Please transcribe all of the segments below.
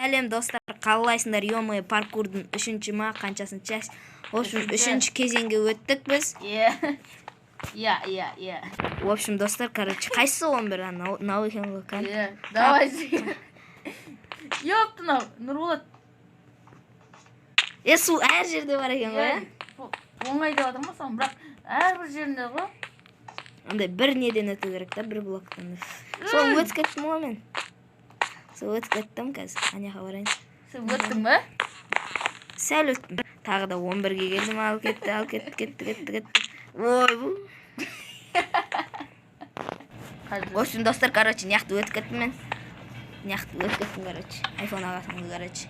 Сәлем достар, қалайсыңдар? Йомы паркурдың 3-ші ма, қаншасынша? В общем, 3-ші кезеңге өттік біз. Иә. В общем, достар, короче, қайсы 11? Нау екен ғой, қан? Давай. Ёпты, Нұрболат. Су әр жерде бар екен ғой, оңай деп атырмын сан, бірақ әрбір жерінде ғой. Ондай бір неден өту керек та, бір блоктан. Сол өтіп кеттім ғой мен. Сол өтіп кеттім қазір. Аняға барайын. Сен өттің бе? Сәл өттім. Тағы да 11-ге келдім, ал кетті. Ой, бұл. В общем, достар, короче, неяқты өтіп кеттім мен. Короче. Айфон ағасыңды, короче.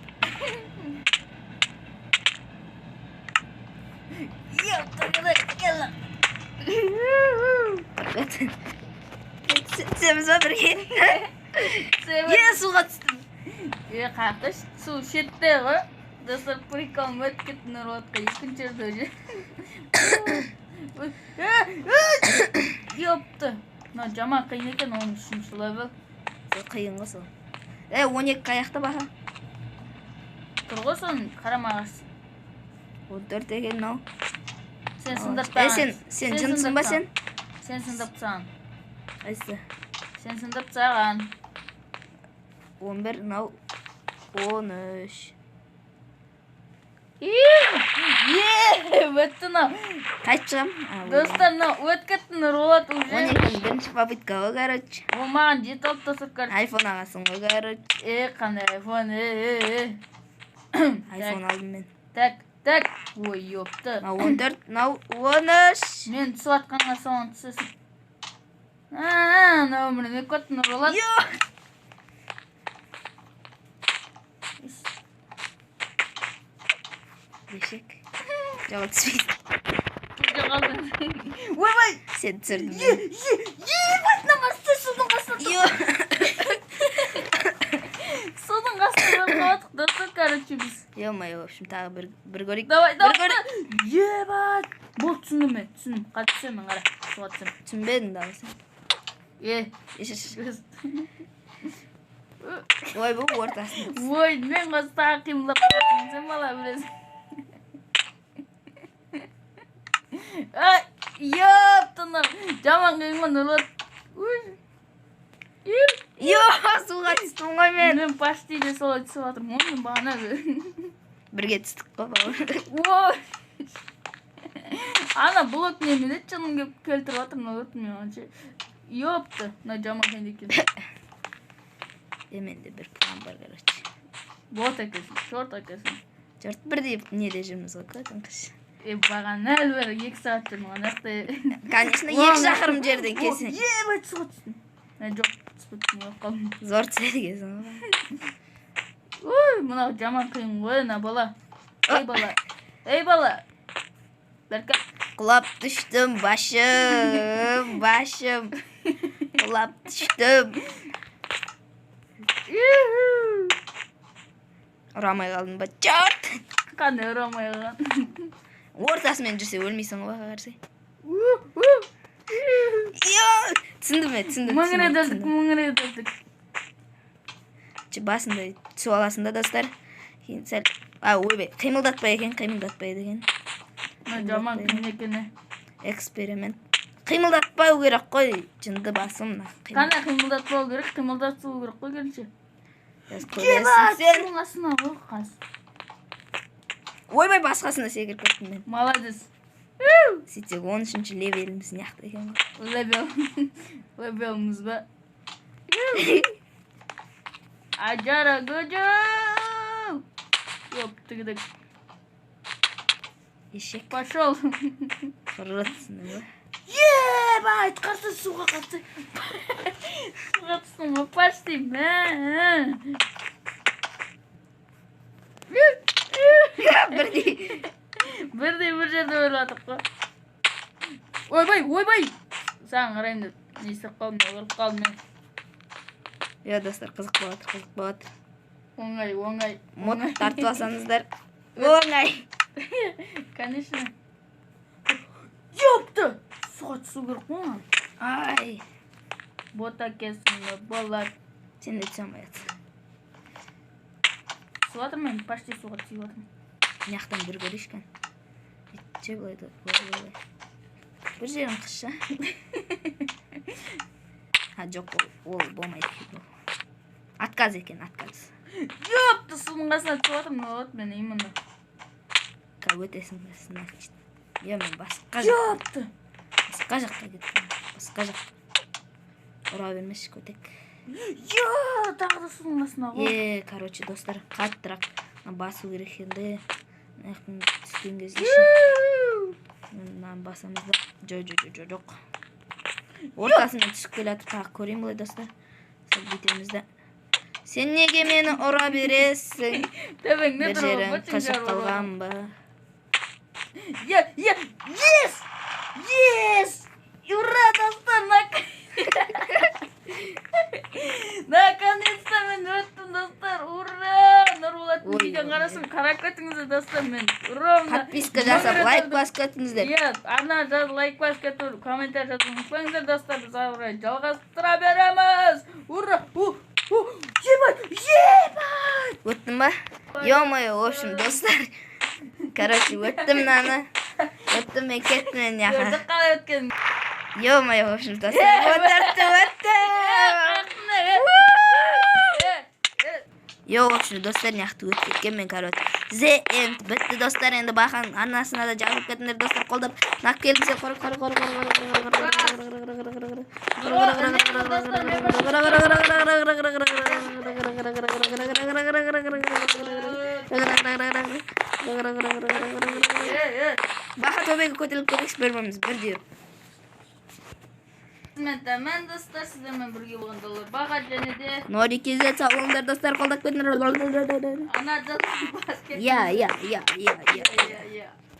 Сен біз өтір кеттің. Суға түстім. Қақыш, су шетте ғой. Достар, прикол өтіп кетті Нұрболатқа, екінші жерде же. Ёпты. Жаман қиын екен, 13-ші левел. Қиын ғой сол. 12 аяқта баға. Тұр ғой сон, қарамағаш. 14 екен, нау. Сен сындап таған. Сен жынсың ба сен? Сен сындап таған. Айсы. Сен сындап таған. 11, нау. 13. Өтті нау. Қайт шығам? Достар, өт кетті Нұрболат уже. 12-дің бірінші попытка ғой, короче. О, маған жеті алып тасып короче. Айфон ағасың ғой, короче. Қандай айфон, Айфон алдым мен. Так. Ой, ёпты. 14, нау 13. Мен түсу атқанға соған түсесің. Нау өміріне көт Нұрболат. Бешек. Жауы түспейді. Жоғалдың. Ой, Сен түсірдің. Батнама, судың қасында. Судың қасында қауаттық достар, короче, біз. Ё-моё, в общем, тағы бір көрейік. Давай. Ебат. Бұл түсіндім мен, түсіндім. Қат түсемін, қара. Суға түсемін. Түсінбедің да осы. Ой, бұл ортасында. Ой, мен қасы тағы қимылдап қоятын, сен бала білесің. Ёптынам, жаман қиынға Нұрболат. Суға түстім ғой мен. Мен почти де солай түсіп атырмын, мен бағана бірге түстік қой, бауыр. Ана блок немене жаным келтіріп атырмын, өтмей анша. Ёпты, жаман қиын екен. Менде бір план бар, короче. Вот әкесің, шорт әкесің. Жорт бірдей неде жүрміз ғой, көтін қыш. Баған әлі бәрі 2 сағат жүрмін, анақты. Конечно, 2 шақырым жерден кесен. Ебай, түсіға түстім. Жоқ, түспеттім, қалдым. Зор түсіргесің ғой. Ой, мұнау жаман қиын ғой, на бала. Ей бала. Бәркәп. Құлап түштім, башым. Құлап түштім. Ұрамай қалдым ба? Чорт! Қандай ұрамай қалған? Ортасымен жүрсе өлмейсің ғой, қарсы. Түсінді ме? Мұңыреділдік. Басында түсу аласында, достар. Ойбай, қимылдатпай деген. Жаман қиын екені. Эксперимент. Қимылдатпау керек қой, жынды басым. Қана қимылдатпау керек, қимылдатпау керек қой керінше. Сен астына ғой қас. Ойбай, басқасында секіріп кеттім мен. Молодец. Сөйтсек 13-ші левеліміз неяқты екен ғой. Левеліміз ба? Ажара гөжі! Ёптығыдық. Ешек. Пошел. Құрғытсың ба? Ебайт, қарсы суға қарсы. Суға түстің ба? Паштим. Бірдей бір жерде өлатық қой. Ойбай. Саған қарайым деп. Не істеп қалдым, өліп қалдым мен. Достар, қызық болады. Оңай. Мод тартып алсаңыздар. Оңай. Конечно. Ёпты! Суға түсу керек қой. Ай. Бота кесіңді, болат. Сен де түсе алмайсың. түсіп жатыр, мен почти суға тиіп жатырмын. Мына жақтан бір көрейінші екен. Итше былай. Бір жерім қысша. Жоқ, ол болмайды. Отказ екен, отказ. Жопты судың қасына түсіп жатырмын, вот мен именно. Өтесің басына. Мен басқа Жопты. Басқа жаққа кеттім. Басқа жақ. Ұра бермеші көтек. Тағы да судың қасына ғой. Короче, достар, қаттырақ басу керек енді. Мынаяқтан түскен кезде үшін. Мынаны басамыз да. Жоқ. Ортасына түсіп келатып тағы көрейін бұлай, достар. Сол бетеміз да. Сен неге мені ұра бересің? Бір жерің қашып қалған ба? Yes! Ура, достар! Наконец-то мен өттім, достар! Ура! Нұрболаттың видеоны қарасын, қарап кетіңіздер, достар, мен. Подписка жасап, лайк басып кетіңіздер. Арна жазып, лайк басып кетіп, комментарий жазып ұмытпаңыздар, достар, біз ары жалғастыра береміз. Ура! Ебай! Өттім ба? Ё-моё, в общем, достар. Короче, өттім наны. Өттім мен кеттім мен яға. Көрдік қалай өткен. Ё-моё, в общем, достар. Yo, в общем, достар, яқты өтіп кеткен мен, короче. The end. Бітті, достар, енді бақан арнасына да жазып кетіңдер, достар, қолдап. Нақ келіңіздер, Бақа төбеге көтеріліп көмекші бермеміз, бір дейір. Мен достар, сіздермен бірге болғандалар. Баға және де... Нори кезет сауылыңдар, достар, қолдап көтіңдер. Ана жазып басып кетіңдер. Я.